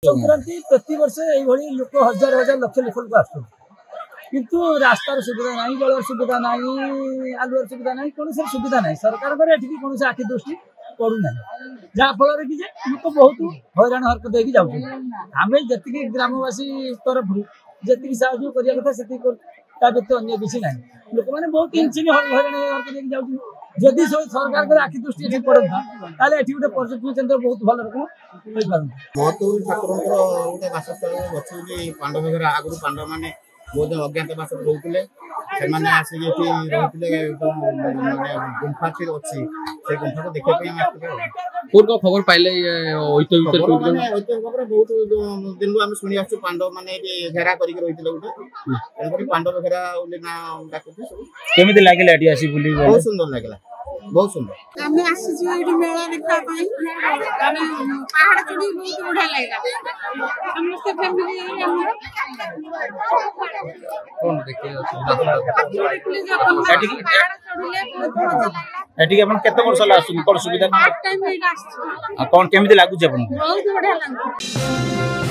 संक्रांति प्रति वर्ष ये लोक हजार हजार लक्ष लक्ष लोक आस किंतु रास्तार सुविधा ना जल सुविधा ना आलुर सुविधा ना कौन सुविधा ना सरकार कौन आखि दृष्टि पड़ूना जहाँफल कि लोक बहुत हैरान हरकत होगी जाऊँ आम जी ग्रामवासी तरफ जी साहय करने कथा से व्यक्त अन्य किसी ना लोक मैंने बहुत हैरान हरकत जाऊँ जदि सरकार आखि दृष्टि पड़ता ताले गोटे पर्यटन केन्द्र बहुत भल रकम महत्व ठाकुर गोटे बासस्थल अच्छी पांडव घर आगुरी पांडव मैंने बहुत अज्ञात बास रोते से आसिक गुंफा अच्छी से गुंफा को देखा खबर पाइले खबर बहुत दिन आम शुणी आसु पांडव मैंने घेरा करके रही गोटे पांडव घेरा केमी लगे आसी बहुत सुंदर लगे बहुत सुंदर आमे आसी एडी मेला देखा पई पहाड़ चढ़ी बहुत बढ़िया लागला समस्त फैमिली हमर कोन देखे एठी अपन केते वर्ष ला आसु कोन सुविधा टाइम में आसी कोन केमिति लागु छै अपन बहुत बढ़िया लागला।